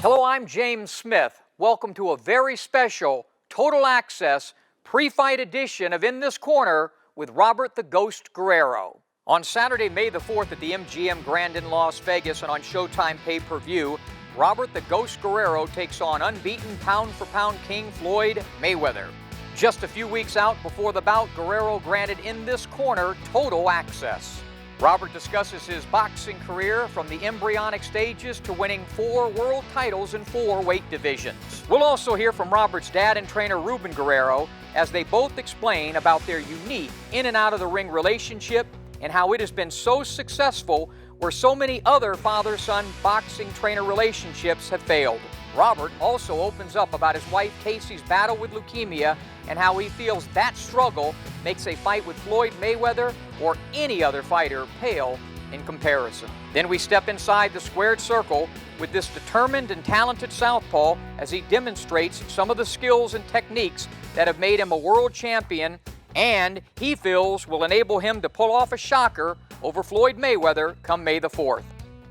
Hello, I'm James Smith. Welcome to a very special Total Access pre-fight edition of In This Corner with Robert the Ghost Guerrero. On Saturday, May the 4th at the MGM Grand in Las Vegas and on Showtime pay-per-view, Robert the Ghost Guerrero takes on unbeaten pound-for-pound king Floyd Mayweather. Just a few weeks out before the bout, Guerrero granted In This Corner total access. Robert discusses his boxing career from the embryonic stages to winning 4 world titles in 4 weight divisions. We'll also hear from Robert's dad and trainer Ruben Guerrero as they both explain about their unique in and out of the ring relationship and how it has been so successful where so many other father-son boxing trainer relationships have failed. Robert also opens up about his wife Casey's battle with leukemia and how he feels that struggle makes a fight with Floyd Mayweather or any other fighter pale in comparison. Then we step inside the squared circle with this determined and talented southpaw as he demonstrates some of the skills and techniques that have made him a world champion and he feels will enable him to pull off a shocker over Floyd Mayweather come May the 4th.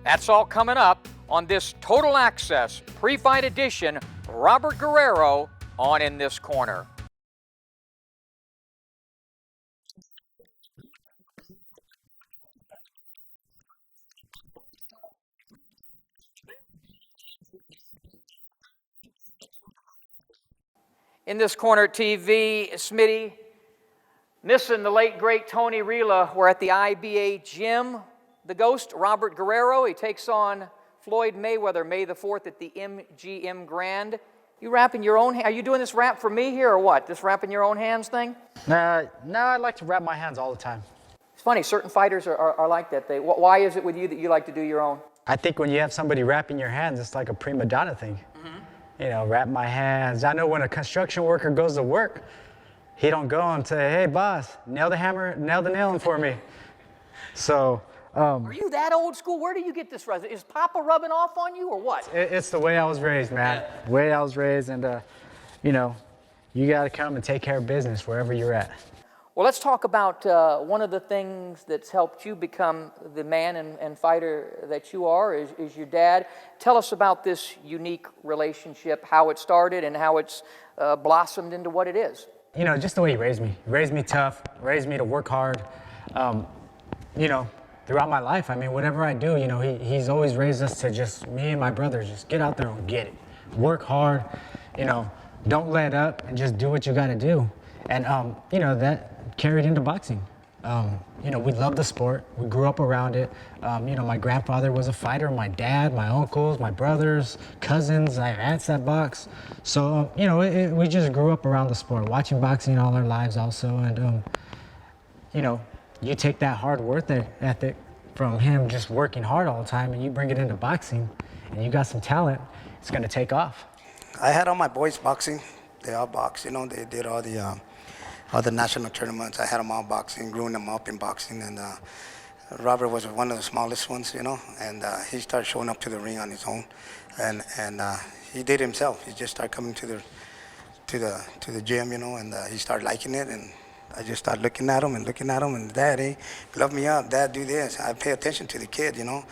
That's all coming up on this Total Access pre-fight edition, Robert Guerrero on In This Corner. In This Corner TV, Smitty, missing the late, great Tony Rila. We're at the IBA gym. The Ghost, Robert Guerrero, he takes on Floyd Mayweather May the 4th at the MGM Grand. You wrapping your own, are you doing this wrap for me here or what? This wrapping your own hands thing? No, I like to wrap my hands all the time. It's funny, certain fighters are like that. Why is it with you that you like to do your own? I think when you have somebody wrapping your hands, it's like a prima donna thing. You know, wrap my hands. I know when a construction worker goes to work, he don't go and say, hey boss, nail the hammer, nail the nail in for me. So, are you that old school? Where do you get this from? Is Papa rubbing off on you or what? It's the way I was raised, man. The way I was raised, and you know, you got to come and take care of business wherever you're at. Well, let's talk about one of the things that's helped you become the man and fighter that you are is your dad. Tell us about this unique relationship, how it started and how it's blossomed into what it is. You know, just the way he raised me. He raised me tough, raised me to work hard. You know, throughout my life, I mean, whatever I do, you know, he's always raised us to just, me and my brother, just get out there and get it. Work hard, you know, don't let up and just do what you got to do. And, you know, that carried into boxing. You know, we love the sport. We grew up around it. You know, my grandfather was a fighter. My dad, my uncles, my brothers, cousins, I have aunts that box. So, you know, we just grew up around the sport, watching boxing all our lives also. And, you know, you take that hard work ethic from him just working hard all the time and you bring it into boxing and you got some talent, it's going to take off. I had all my boys boxing. They all boxed, you know, they did all the national tournaments. I had them all boxing, growing them up in boxing, and Robert was one of the smallest ones, you know, and he started showing up to the ring on his own, and he did himself. He just started coming to the gym, you know, and he started liking it, and I just started looking at him, and Dad, hey, love me up, Dad, do this. I pay attention to the kid, you know.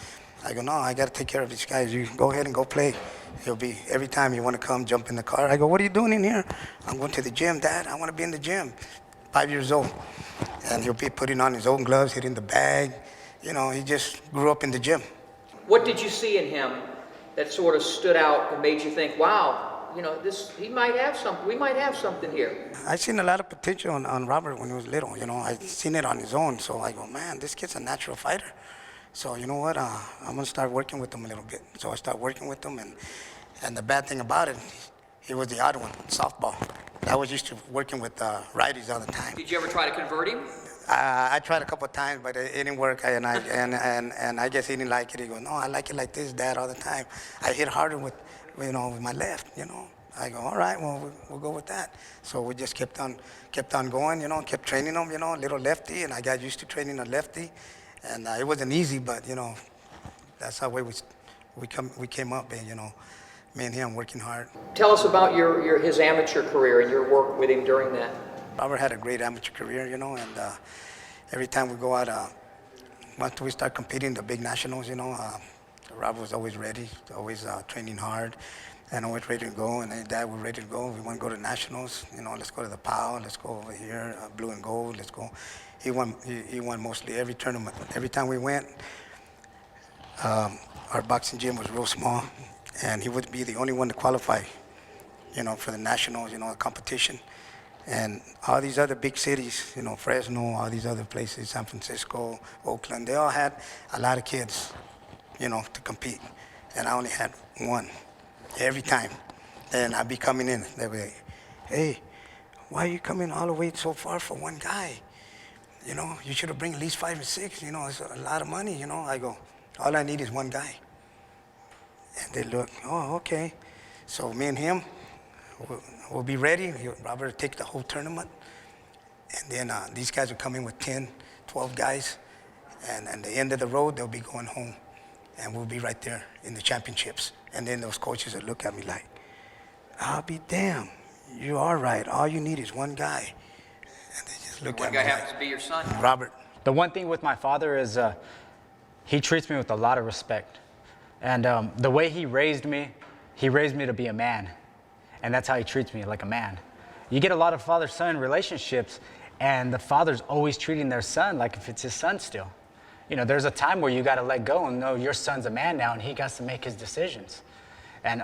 I go, no, I got to take care of these guys. You go ahead and go play. He'll be, every time you want to come, jump in the car. I go, what are you doing in here? I'm going to the gym, Dad. I want to be in the gym. 5 years old. And he'll be putting on his own gloves, hitting the bag. You know, he just grew up in the gym. What did you see in him that sort of stood out and made you think, wow, you know, we might have something here? I seen a lot of potential on Robert when he was little. You know, I seen it on his own. So I go, man, this kid's a natural fighter. So you know what, I'm going to start working with him a little bit. So I start working with him, and the bad thing about it, he was the odd one, softball. I was used to working with righties all the time. Did you ever try to convert him? I tried a couple of times, but it didn't work, and I guess he didn't like it. He goes, no, I like it like this, Dad, all the time. I hit harder with my left, you know. I go, all right, well, we'll go with that. So we just kept on going, you know, kept training him, you know, little lefty, and I got used to training a lefty. And it wasn't easy, but, you know, that's how we came up, and, you know, me and him working hard. Tell us about his amateur career and your work with him during that. Robert had a great amateur career, you know, and every time we go out, once we start competing the big nationals, you know, Robert was always ready, always training hard, and always ready to go. And his dad was ready to go. We want to go to nationals. Let's go to the POW. Let's go over here, blue and gold. Let's go. He won mostly every tournament. Every time we went, our boxing gym was real small, and he would be the only one to qualify, for the nationals, competition. And all these other big cities, Fresno, all these other places, San Francisco, Oakland, they all had a lot of kids, to compete. And I only had one every time. And I'd be coming in, they'd be like, hey, why are you coming all the way so far for one guy? You should have bring at least 5 or 6, it's a lot of money, I go, all I need is one guy. And they look, oh, okay. So me and him, we'll be ready. Robert will take the whole tournament. And then these guys will come in with 10, 12 guys. And at the end of the road, they'll be going home. And we'll be right there in the championships. And then those coaches will look at me like, I'll be damned. You are right. All you need is one guy. And they just look at me. One guy happens to be your son. Robert. The one thing with my father is he treats me with a lot of respect. And the way he raised me to be a man. And that's how he treats me, like a man. You get a lot of father-son relationships, and the father's always treating their son like if it's his son still. There's a time where you got to let go and know your son's a man now, and he got to make his decisions. And,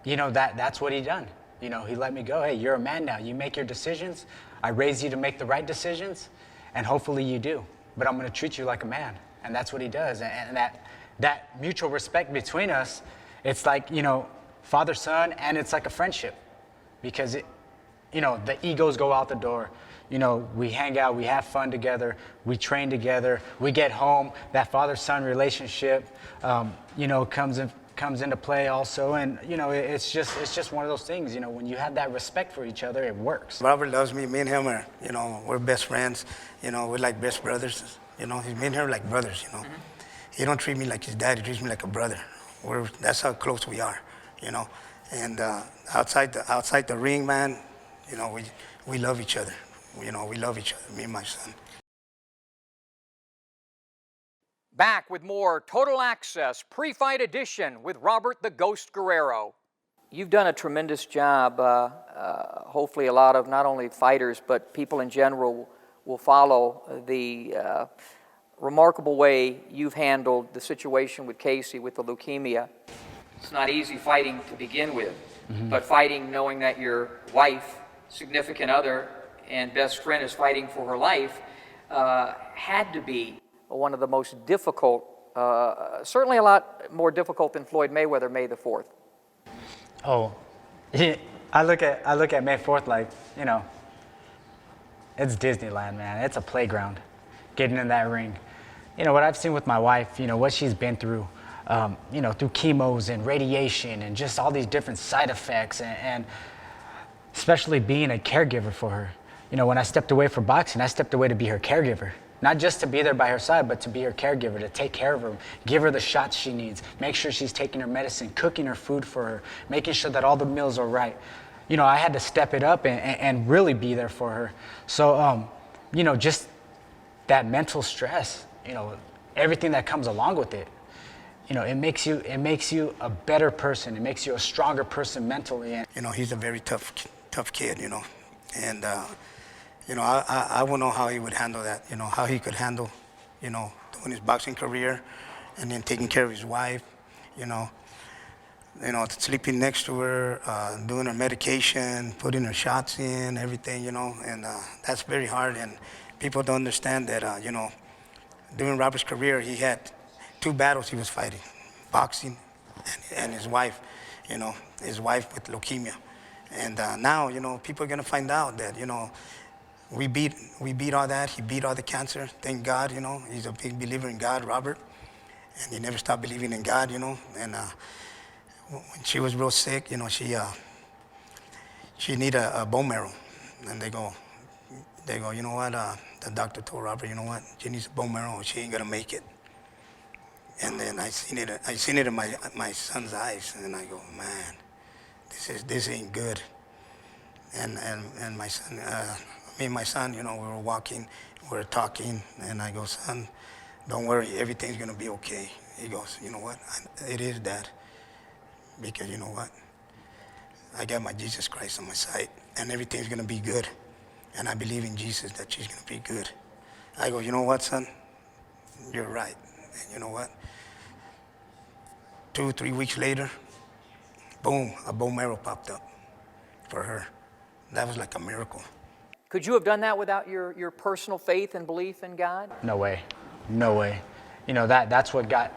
that's what he done. He let me go. Hey, you're a man now. You make your decisions. I raised you to make the right decisions, and hopefully you do. But I'm going to treat you like a man. And that's what he does. And that mutual respect between us, it's like, father-son, and it's like a friendship. Because, the egos go out the door. We hang out, we have fun together, we train together, we get home, that father-son relationship, comes into play also. And, it's just one of those things, when you have that respect for each other, it works. Robert loves me. Me and him are, we're best friends. We're like best brothers. Me and him are like brothers, Mm-hmm. He don't treat me like his dad, he treats me like a brother. That's how close we are, And outside the ring, man, we love each other. We love each other, me and my son. Back with more Total Access Pre-Fight Edition with Robert the Ghost Guerrero. You've done a tremendous job. Hopefully a lot of not only fighters, but people in general will follow the remarkable way you've handled the situation with Casey with the leukemia. It's not easy fighting to begin with, but fighting knowing that your wife, significant other, and best friend is fighting for her life had to be one of the most difficult, certainly a lot more difficult than Floyd Mayweather May the 4th. Oh, I look at May 4th like, it's Disneyland, man. It's a playground, getting in that ring. What I've seen with my wife, what she's been through, through chemos and radiation and just all these different side effects, and especially being a caregiver for her. When I stepped away from boxing, I stepped away to be her caregiver. Not just to be there by her side, but to be her caregiver, to take care of her, give her the shots she needs, make sure she's taking her medicine, cooking her food for her, making sure that all the meals are right. I had to step it up and really be there for her. So, just that mental stress, everything that comes along with it, it makes you a better person. It makes you a stronger person mentally. He's a very tough kid, and I won't know how he would handle that. How he could handle, doing his boxing career, and then taking care of his wife, sleeping next to her, doing her medication, putting her shots in, everything, and that's very hard. And people don't understand that, during Robert's career, he had 2 battles he was fighting, boxing and his wife, his wife with leukemia. And now, people are gonna find out that, we beat all that. He beat all the cancer. Thank God, he's a big believer in God, Robert, and he never stopped believing in God, And when she was real sick, she needed a bone marrow, and they go, you know what? The doctor told Robert, you know what? She needs a bone marrow. She ain't gonna make it. And then I seen it in my son's eyes, and I go, man, this ain't good. And my son, me and my son, we were walking, we were talking, and I go, son, don't worry, everything's gonna be okay. He goes, you know what? It is, Dad. Because you know what? I got my Jesus Christ on my side, and everything's gonna be good. And I believe in Jesus that she's gonna be good. I go, you know what, son? You're right. And you know what? 2, 3 weeks later, boom, a bone marrow popped up for her. That was like a miracle. Could you have done that without your personal faith and belief in God? No way, no way. You know, that's what got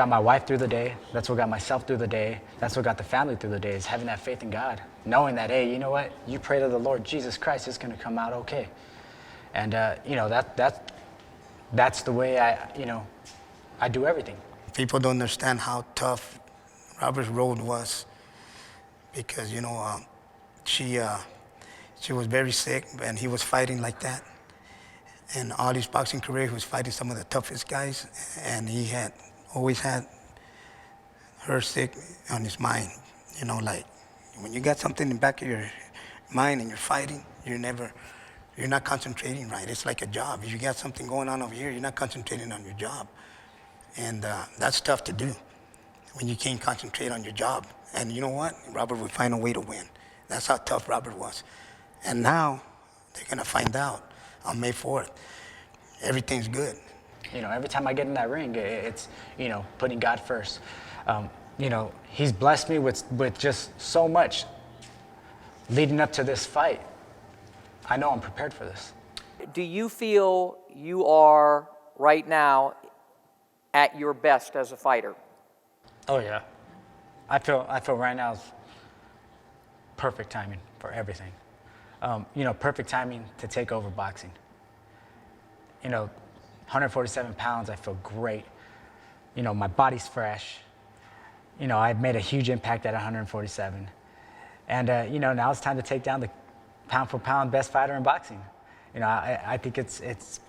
my wife through the day. That's what got myself through the day. That's what got the family through the day, is having that faith in God. Knowing that, hey, you know what? You pray to the Lord Jesus Christ, it's gonna come out okay. And you know, that's the way I do everything. People don't understand how tough Robert's road was, because, you know, she was very sick, and he was fighting like that. And all his boxing career, he was fighting some of the toughest guys, and he had always had her sick on his mind. You know, like when you got something in the back of your mind and you're fighting, you're not concentrating right. It's like a job. If you got something going on over here, you're not concentrating on your job. And that's tough to do when you can't concentrate on your job. And you know what? Robert would find a way to win. That's how tough Robert was. And now they're gonna find out on May 4th. Everything's good. You know, every time I get in that ring, it's, you know, putting God first. You know, he's blessed me with just so much leading up to this fight. I know I'm prepared for this. Do you feel you are right now at your best as a fighter? Oh yeah. I feel right now is perfect timing for everything. You know, perfect timing to take over boxing. You know, 147 pounds, I feel great. You know, my body's fresh. You know, I've made a huge impact at 147. And, you know, now it's time to take down the pound for pound best fighter in boxing. You know, I think it's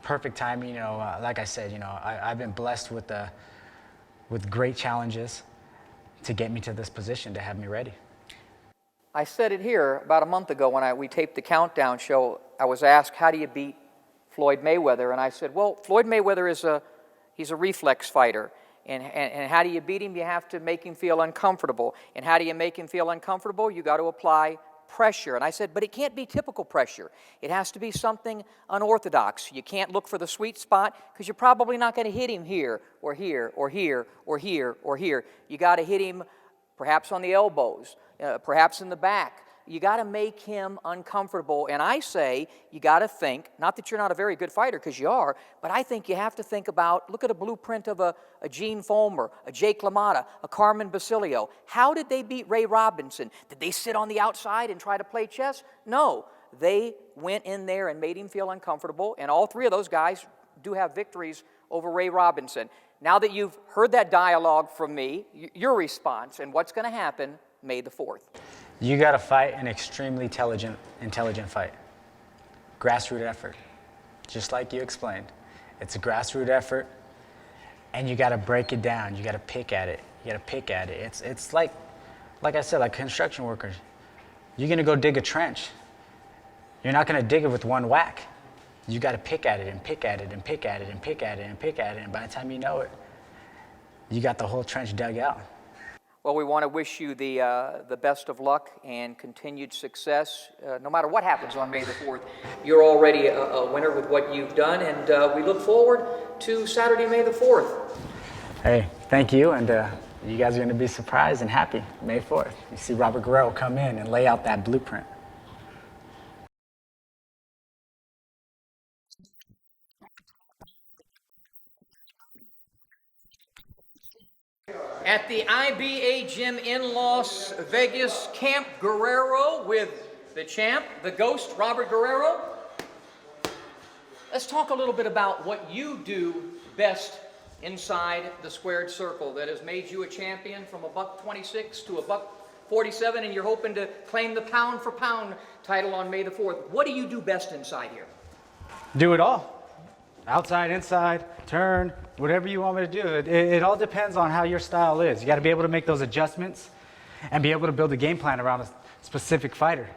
perfect timing. You know, like I said, you know, I've been blessed with great challenges to get me to this position, to have me ready. I said it here about a month ago when we taped the Countdown show. I was asked, how do you beat Floyd Mayweather? And I said, well, Floyd Mayweather he's a reflex fighter. And how do you beat him? You have to make him feel uncomfortable. And how do you make him feel uncomfortable? You got to apply pressure. And I said, but it can't be typical pressure. It has to be something unorthodox. You can't look for the sweet spot, because you're probably not going to hit him here or here or here or here or here. You got to hit him perhaps on the elbows, perhaps in the back. You got to make him uncomfortable. And I say you got to think, not that you're not a very good fighter, because you are, but I think you have to think about, look at a blueprint of a Gene Fulmer, a Jake LaMotta, a Carmen Basilio. How did they beat Ray Robinson? Did they sit on the outside and try to play chess? No. They went in there and made him feel uncomfortable, and all three of those guys do have victories over Ray Robinson. Now that you've heard that dialogue from me, your response, and what's going to happen May the 4th. You got to fight an extremely intelligent fight. Grassroots effort. Just like you explained. It's a grassroots effort, and you got to break it down. You got to pick at it. You got to pick at it. It's like I said, like construction workers. You're going to go dig a trench. You're not going to dig it with one whack. You got to pick at it and pick at it and pick at it and pick at it and pick at it, and by the time you know it, you got the whole trench dug out. Well, we want to wish you the best of luck and continued success. No matter what happens on May the 4th, you're already a winner with what you've done, and we look forward to Saturday, May the 4th. Hey, thank you, and you guys are going to be surprised and happy May 4th. You see Robert Guerrero come in and lay out that blueprint. At the IBA gym in Las Vegas, Camp Guerrero with the champ, the Ghost, Robert Guerrero. Let's talk a little bit about what you do best inside the squared circle that has made you a champion from $126 to $147, and you're hoping to claim the pound for pound title on May the 4th. What do you do best inside here? Do it all. Outside, inside, turn, whatever you want me to do. It all depends on how your style is. You got to be able to make those adjustments and be able to build a game plan around a specific fighter.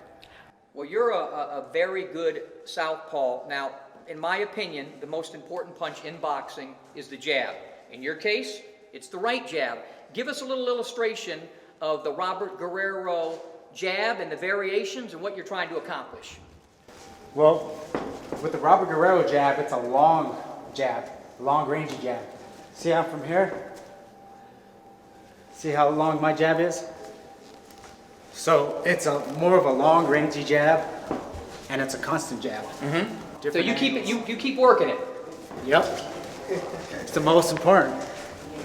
Well, you're a very good southpaw. Now, in my opinion, the most important punch in boxing is the jab. In your case, it's the right jab. Give us a little illustration of the Robert Guerrero jab and the variations and what you're trying to accomplish. Well, with the Robert Guerrero jab, it's a long jab, long rangey jab. See how from here? See how long my jab is? So it's more of a long rangey jab, and it's a constant jab. So you keep it, you keep working it. Yep. It's the most important.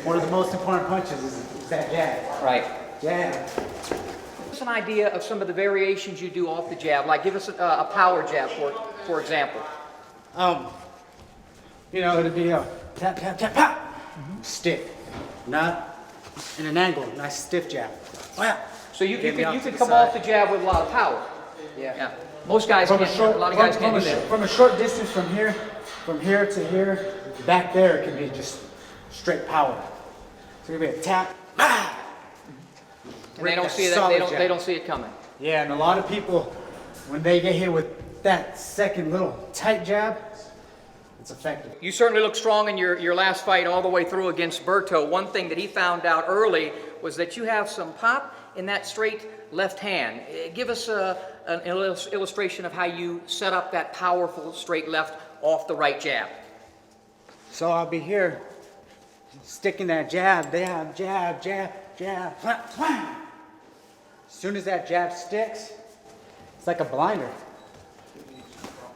One of the most important punches is that jab. Right. Jab. Give us an idea of some of the variations you do off the jab. Like give us a power jab, for example. You know, it'd be a tap, tap, tap, pop. Stick. Not in an angle. Nice stiff jab. Wow. So you could come off the jab with a lot of power. Yeah. Most guys can't. A lot of guys can't do that. From a short distance from here to here, back there it can be just straight power. So it'll be a tap. And they don't see that. They don't see it coming. Yeah, and a lot of people, when they get hit with that second little tight jab, it's effective. You certainly look strong in your last fight all the way through against Berto. One thing that he found out early was that you have some pop in that straight left hand. Give us an illustration of how you set up that powerful straight left off the right jab. So I'll be here, sticking that jab, jab, wham. As soon as that jab sticks, it's like a blinder.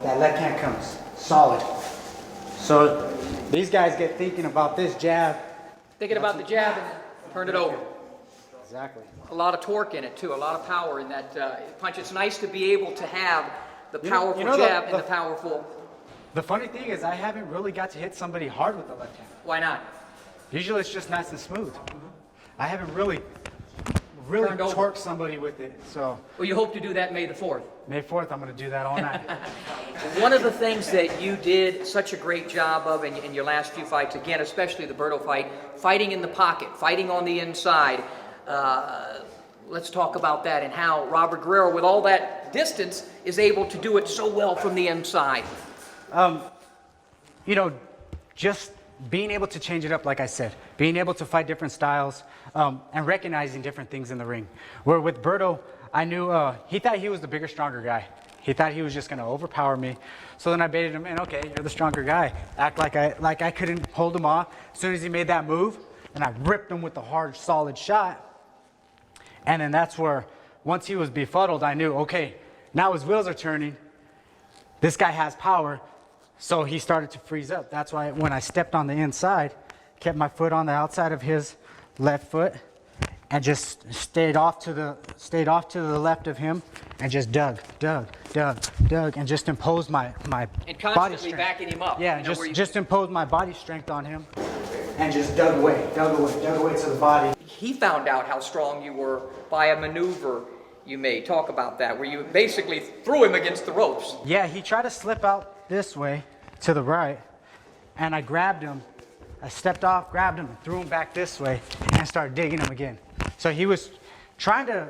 That left hand comes solid. So these guys get thinking about this jab. Thinking about the jab and turn it over. Exactly. A lot of torque in it too, a lot of power in that punch. It's nice to be able to have the powerful jab and the powerful. The funny thing is I haven't really got to hit somebody hard with the left hand. Why not? Usually it's just nice and smooth. I haven't really torqued somebody with it. So Well, you hope to do that May the 4th. May 4th, I'm going to do that all night. One of the things that you did such a great job of in your last few fights, again, especially the Berto fight, fighting in the pocket, fighting on the inside. Let's talk about that and how Robert Guerrero, with all that distance, is able to do it so well from the inside. You know, just being able to change it up, like I said, being able to fight different styles, and recognizing different things in the ring. Where with Berto, I knew he thought he was the bigger, stronger guy. He thought he was just going to overpower me. So then I baited him in. Okay, you're the stronger guy. Act like I couldn't hold him off. As soon as he made that move, and I ripped him with a hard, solid shot. And then that's where, once he was befuddled, I knew, okay, now his wheels are turning. This guy has power. So he started to freeze up. That's why when I stepped on the inside, kept my foot on the outside of his left foot, and just stayed off to the left of him, and just dug, and just imposed my And body constantly strength. backing him up. Yeah, you know, just imposed my body strength on him, and just dug away to the body. He found out how strong you were by a maneuver you made. Talk about that, where you basically threw him against the ropes. Yeah, he tried to slip out this way to the right, and I grabbed him. I stepped off, grabbed him, and threw him back this way, and started digging him again. So he was trying to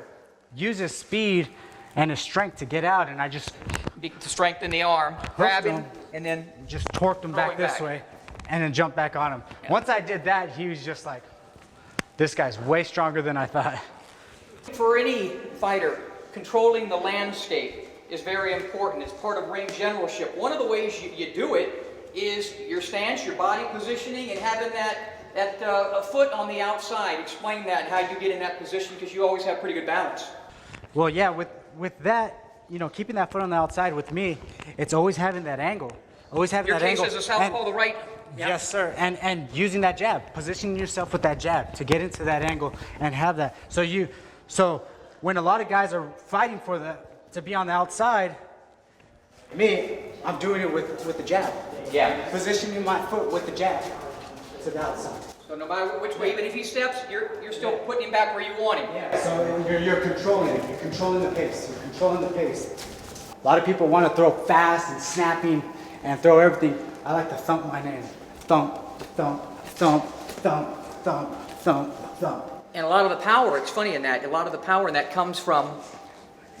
use his speed and his strength to get out, and I just To strengthen the arm, grab him, and then just torqued him back Throwing this back. way, and then jumped back on him. Once I did that, he was just like, this guy's way stronger than I thought. For any fighter, controlling the landscape is very important. It's part of ring generalship. One of the ways you do it is your stance, your body positioning, and having that foot on the outside. Explain that and how you get in that position, because you always have pretty good balance. Well, yeah, with that, you know, keeping that foot on the outside with me, it's always having that angle. Always having Your that case angle. is a southpaw, the right. Yeah. Yes, sir. And using that jab, positioning yourself with that jab to get into that angle and have that. So when a lot of guys are fighting to be on the outside, me, I'm doing it with the jab. Yeah. Positioning my foot with the jab to the outside. So no matter which way, even if he steps, you're still putting him back where you want him. Yeah. So you're controlling it. You're controlling the pace. You're controlling the pace. A lot of people want to throw fast and snapping and throw everything. I like to thump my name. Thump, thump, thump, thump, thump, thump, thump. And a lot of the power, it's funny in that, a lot of the power in that comes from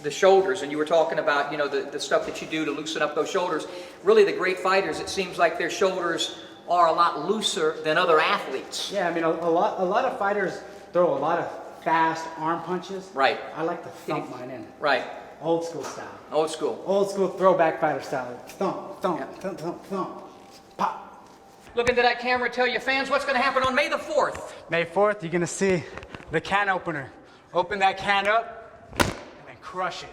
the shoulders. And you were talking about, you know, the stuff that you do to loosen up those shoulders. Really, the great fighters, it seems like their shoulders are a lot looser than other athletes. Yeah, I mean, a lot of fighters throw a lot of fast arm punches. Right. I like to thump mine in. Right. Old school style. Old school. Old school throwback fighter style. Thump, thump, Yeah. thump, thump, thump. Pop. Look into that camera, tell your fans what's going to happen on May the 4th. May 4th, you're gonna see the can opener. Open that can up and then crush it.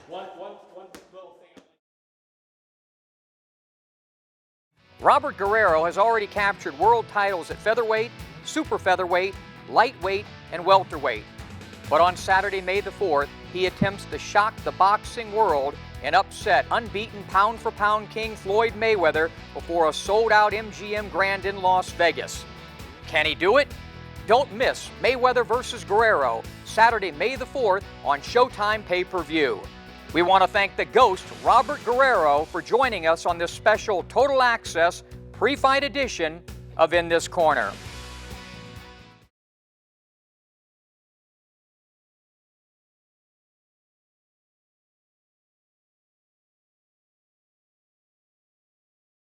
One little thing. Robert Guerrero has already captured world titles at featherweight, super featherweight, lightweight, and welterweight. But on Saturday, May the 4th, he attempts to shock the boxing world and upset unbeaten pound-for-pound king Floyd Mayweather before a sold-out MGM Grand in Las Vegas. Can he do it? Don't miss Mayweather versus Guerrero, Saturday, May the 4th on Showtime pay-per-view. We want to thank the Ghost, Robert Guerrero, for joining us on this special Total Access pre-fight edition of In This Corner.